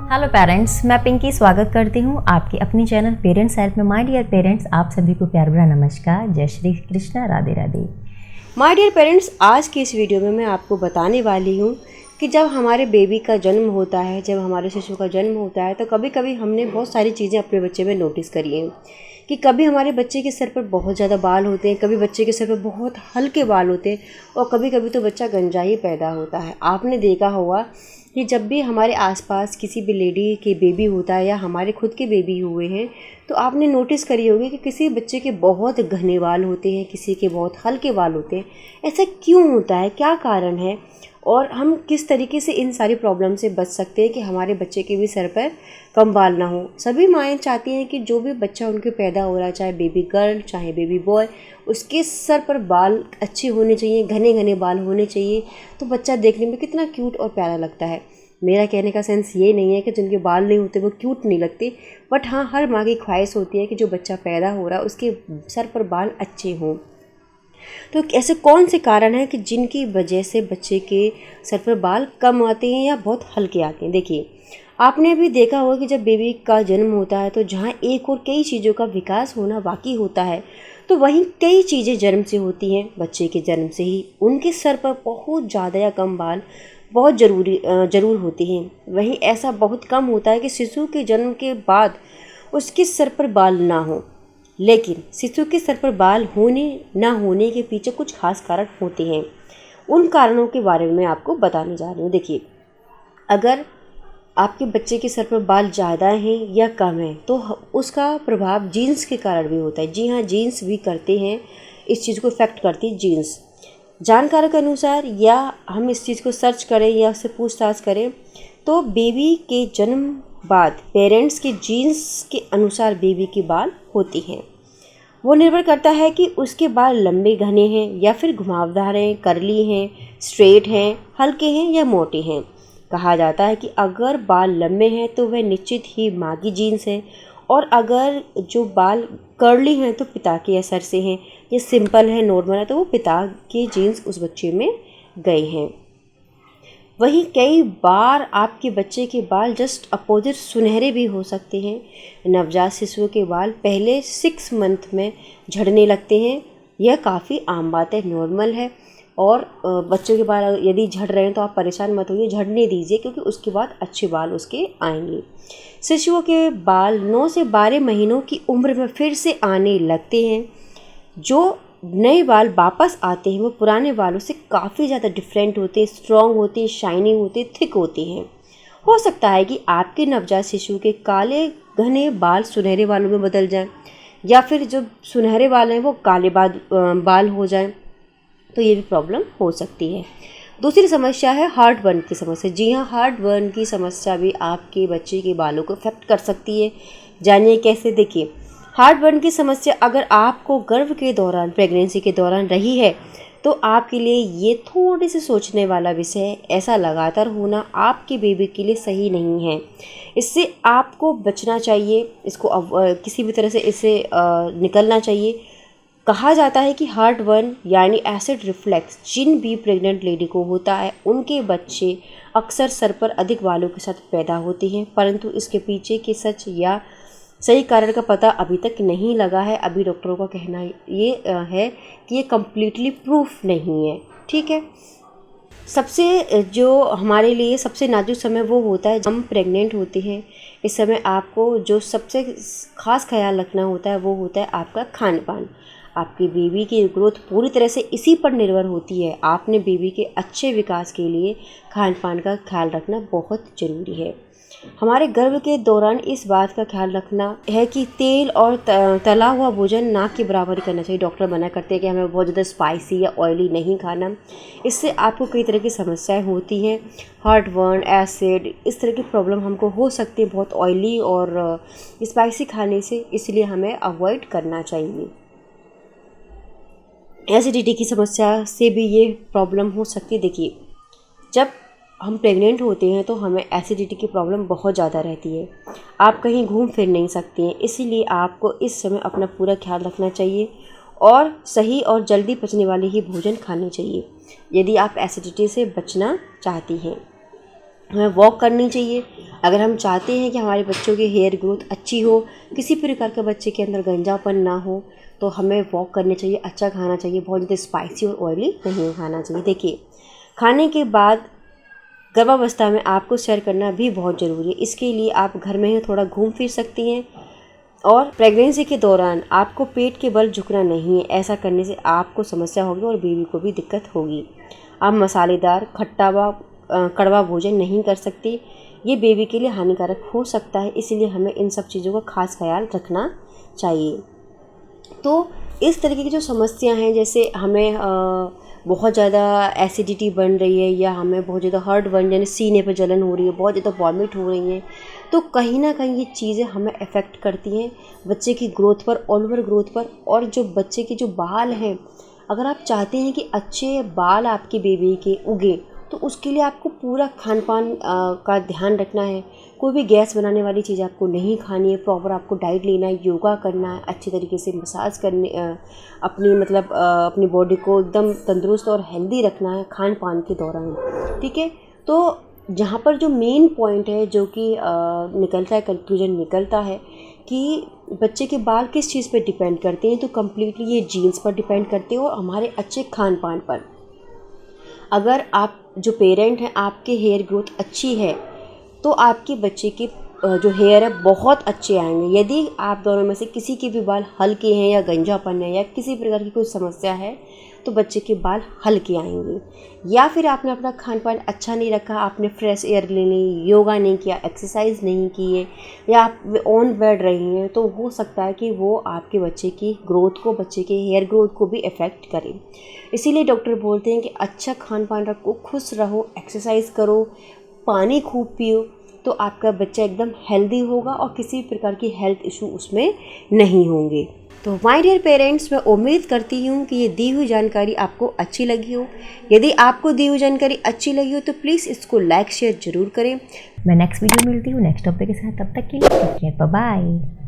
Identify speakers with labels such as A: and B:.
A: Hello parents, मैं पिंकी स्वागत करती हूँ आपकी अपनी चैनल पेरेंट्स हेल्प में। माय डियर पेरेंट्स, आप सभी को प्यार भरा नमस्कार। जय Shri Krishna, Radhe Radhe.
B: My dear parents, आज की इस वीडियो में मैं आपको बताने वाली हूँ कि जब हमारे बेबी का जन्म होता है, जब हमारे शिशु का जन्म होता है, तो कभी कभी हमने बहुत सारी चीज़ें अपने बच्चे में नोटिस करी हैं कि कभी हमारे बच्चे के सर पर बहुत ज़्यादा बाल होते हैं, कभी बच्चे के सर पर बहुत हल्के बाल होते हैं और कभी कभी तो बच्चा गंजा ही पैदा होता है। आपने देखा होगा कि जब भी हमारे आसपास किसी भी लेडी के बेबी होता है या हमारे खुद के बेबी हुए हैं, तो आपने नोटिस करी होगी कि किसी बच्चे के बहुत घने बाल होते हैं, किसी के बहुत हल्के बाल होते हैं। ऐसा क्यों होता है, क्या कारण है और हम किस तरीके से इन सारी प्रॉब्लम से बच सकते हैं कि हमारे बच्चे के भी सर पर कम बाल ना हो। सभी माएँ चाहती हैं कि जो भी बच्चा उनके पैदा हो रहा है, चाहे बेबी गर्ल चाहे बेबी बॉय, उसके सर पर बाल अच्छे होने चाहिए, घने घने बाल होने चाहिए, तो बच्चा देखने में कितना क्यूट और प्यारा लगता है। मेरा कहने का सेंस ये नहीं है कि जिनके बाल नहीं होते वो क्यूट नहीं लगते, बट हाँ, हर माँ की ख्वाहिश होती है कि जो बच्चा पैदा हो रहा है उसके सर पर बाल अच्छे हों। तो ऐसे कौन से कारण हैं कि जिनकी वजह से बच्चे के सर पर बाल कम आते हैं या बहुत हल्के आते हैं। देखिए, आपने अभी देखा होगा कि जब बेबी का जन्म होता है तो जहाँ एक और कई चीज़ों का विकास होना बाकी होता है, तो वहीं कई चीज़ें जन्म से होती हैं। बच्चे के जन्म से ही उनके सर पर बहुत ज़्यादा या कम बाल बहुत ज़रूर होते हैं। वहीं ऐसा बहुत कम होता है कि शिशु के जन्म के बाद उसके सर पर बाल ना हो। लेकिन शिशु के सर पर बाल होने ना होने के पीछे कुछ खास कारण होते हैं। उन कारणों के बारे में मैं आपको बताने जा रही हूँ। देखिए, अगर आपके बच्चे के सर पर बाल ज़्यादा हैं या कम हैं तो उसका प्रभाव जीन्स के कारण भी होता है। जी हाँ, जीन्स भी करते हैं, इस चीज़ को इफ़ेक्ट करती है जीन्स। जानकारों के अनुसार या हम इस चीज़ को सर्च करें या उससे पूछताछ करें तो बेबी के जन्म बाद पेरेंट्स के जीन्स के अनुसार बेबी के बाल होती हैं। वो निर्भर करता है कि उसके बाल लंबे घने हैं या फिर घुमावदार हैं, करली हैं, स्ट्रेट हैं, हल्के हैं या मोटे हैं। कहा जाता है कि अगर बाल लंबे हैं तो वह निश्चित ही माँ की जीन्स है, और अगर जो बाल कर्ली हैं तो पिता के असर से हैं, ये सिंपल है, नॉर्मल है, तो वो पिता के जीन्स उस बच्चे में गए हैं। वहीं कई बार आपके बच्चे के बाल जस्ट अपोजिट सुनहरे भी हो सकते हैं। नवजात शिशुओं के बाल पहले 6 मंथ में झड़ने लगते हैं। यह काफ़ी आम बात है, नॉर्मल है। और बच्चों के बाल यदि झड़ रहे हैं तो आप परेशान मत होइए, झड़ने दीजिए, क्योंकि उसके बाद अच्छे बाल उसके आएंगे। शिशुओं के बाल 9 से 12 महीनों की उम्र में फिर से आने लगते हैं। जो नए बाल वापस आते हैं वो पुराने बालों से काफ़ी ज़्यादा डिफरेंट होते हैं, स्ट्रॉन्ग होते हैं, शाइनी होते हैं, थिक होते हैं। हो सकता है कि आपके नवजात शिशु के काले घने बाल सुनहरे बालों में बदल जाएं, या फिर जो सुनहरे बाल हैं वो काले बाल हो जाएं, तो ये भी प्रॉब्लम हो सकती है। दूसरी समस्या है हार्ट बर्न की समस्या। जी हाँ, हार्ट बर्न की समस्या भी आपके बच्चे के बालों को इफेक्ट कर सकती है। जानिए कैसे। देखिए, हार्ट बर्न की समस्या अगर आपको गर्भ के दौरान, प्रेगनेंसी के दौरान रही है तो आपके लिए ये थोड़े से सोचने वाला विषय है। ऐसा लगातार होना आपके बेबी के लिए सही नहीं है, इससे आपको बचना चाहिए, इसको किसी भी तरह से इससे निकलना चाहिए। कहा जाता है कि हार्ट बर्न यानी एसिड रिफ्लेक्स जिन भी प्रेग्नेंट लेडी को होता है उनके बच्चे अक्सर सर पर अधिक बालों के साथ पैदा होते हैं, परंतु इसके पीछे के सच या सही कारण का पता अभी तक नहीं लगा है। अभी डॉक्टरों का कहना ये है कि ये कम्प्लीटली प्रूफ नहीं है। ठीक है, सबसे जो हमारे लिए सबसे नाजुक समय वो होता है जब हम प्रेग्नेंट होते हैं। इस समय आपको जो सबसे खास ख्याल रखना होता है वो होता है आपका खान पान। आपकी बेबी की ग्रोथ पूरी तरह से इसी पर निर्भर होती है। आपने बेबी के अच्छे विकास के लिए खान पान का ख्याल रखना बहुत ज़रूरी है। हमारे गर्भ के दौरान इस बात का ख्याल रखना है कि तेल और तला हुआ भोजन ना के बराबर करना चाहिए। डॉक्टर मना करते हैं कि हमें बहुत ज़्यादा स्पाइसी या ऑयली नहीं खाना, इससे आपको कई तरह की समस्याएं होती हैं। हार्ट बर्न, एसिड, इस तरह की प्रॉब्लम हमको हो सकती है बहुत ऑयली और स्पाइसी खाने से, इसलिए हमें अवॉइड करना चाहिए। एसिडिटी की समस्या से भी ये प्रॉब्लम हो सकती है। देखिए, जब हम प्रेग्नेंट होते हैं तो हमें एसिडिटी की प्रॉब्लम बहुत ज़्यादा रहती है। आप कहीं घूम फिर नहीं सकते हैं, इसीलिए आपको इस समय अपना पूरा ख्याल रखना चाहिए और सही और जल्दी पचने वाले ही भोजन खाने चाहिए यदि आप एसिडिटी से बचना चाहती हैं। हमें वॉक करनी चाहिए। अगर हम चाहते हैं कि हमारे बच्चों की हेयर ग्रोथ अच्छी हो, किसी प्रकार का बच्चे के अंदर गंजापन ना हो, तो हमें वॉक करनी चाहिए, अच्छा खाना चाहिए, बहुत ज़्यादा स्पाइसी और ऑयली नहीं खाना चाहिए। देखिए, खाने के बाद गर्भावस्था में आपको सैर करना भी बहुत ज़रूरी है। इसके लिए आप घर में ही थोड़ा घूम फिर सकती हैं। और प्रेगनेंसी के दौरान आपको पेट के बल झुकना नहीं है। ऐसा करने से आपको समस्या होगी और बेबी को भी दिक्कत होगी। आप मसालेदार, खट्टा व कड़वा भोजन नहीं कर सकती, ये बेबी के लिए हानिकारक हो सकता है। इसलिए हमें इन सब चीज़ों का खास ख्याल रखना चाहिए। तो इस तरीके की जो समस्या हैं, जैसे हमें बहुत ज़्यादा एसिडिटी बन रही है, या हमें बहुत ज़्यादा हर्ट बन यानी सीने पे जलन हो रही है, बहुत ज़्यादा वॉमिट हो रही है, तो कहीं ना कहीं ये चीज़ें हमें अफेक्ट करती हैं बच्चे की ग्रोथ पर, ऑल ओवर ग्रोथ पर। और जो बच्चे के जो बाल हैं, अगर आप चाहते हैं कि अच्छे बाल आपके बेबी के उगे, तो उसके लिए आपको पूरा खान पान का ध्यान रखना है। कोई भी गैस बनाने वाली चीज़ आपको नहीं खानी है, प्रॉपर आपको डाइट लेना है, योगा करना है, अच्छी तरीके से मसाज करने, अपनी मतलब अपनी बॉडी को एकदम तंदुरुस्त और हेल्दी रखना है खान पान के दौरान। ठीक है, तो जहाँ पर जो मेन पॉइंट है जो कि निकलता है, कंक्लूजन निकलता है कि बच्चे के बाल किस चीज़ पर डिपेंड करते हैं, तो कम्प्लीटली ये जीन्स पर डिपेंड करते हैं और हमारे अच्छे खान पान पर। अगर आप जो पेरेंट हैं, आपके हेयर ग्रोथ अच्छी है, तो आपके बच्चे के जो हेयर है बहुत अच्छे आएंगे। यदि आप दोनों में से किसी के भी बाल हल्के हैं, या गंजापन है, या किसी प्रकार की कोई समस्या है, तो बच्चे के बाल हल्के आएंगे। या फिर आपने अपना खान पान अच्छा नहीं रखा, आपने फ्रेश एयर लेनी, योगा नहीं किया, एक्सरसाइज नहीं किए, या आप ऑन बेड रही हैं, तो हो सकता है कि वो आपके बच्चे की ग्रोथ को, बच्चे के हेयर ग्रोथ को भी इफ़ेक्ट करे। इसीलिए डॉक्टर बोलते हैं कि अच्छा खान पान रखो, खुश रहो, एक्सरसाइज करो, पानी खूब पियो, तो आपका बच्चा एकदम हेल्दी होगा और किसी प्रकार की हेल्थ इशू उसमें नहीं होंगे। तो माय डियर पेरेंट्स, मैं उम्मीद करती हूँ कि ये दी हुई जानकारी आपको अच्छी लगी हो। यदि आपको दी हुई जानकारी अच्छी लगी हो तो प्लीज़ इसको लाइक शेयर ज़रूर करें।
A: मैं नेक्स्ट वीडियो मिलती हूँ नेक्स्ट टॉपिक के साथ। तब तक के लिए टेक केयर, बाय बाय।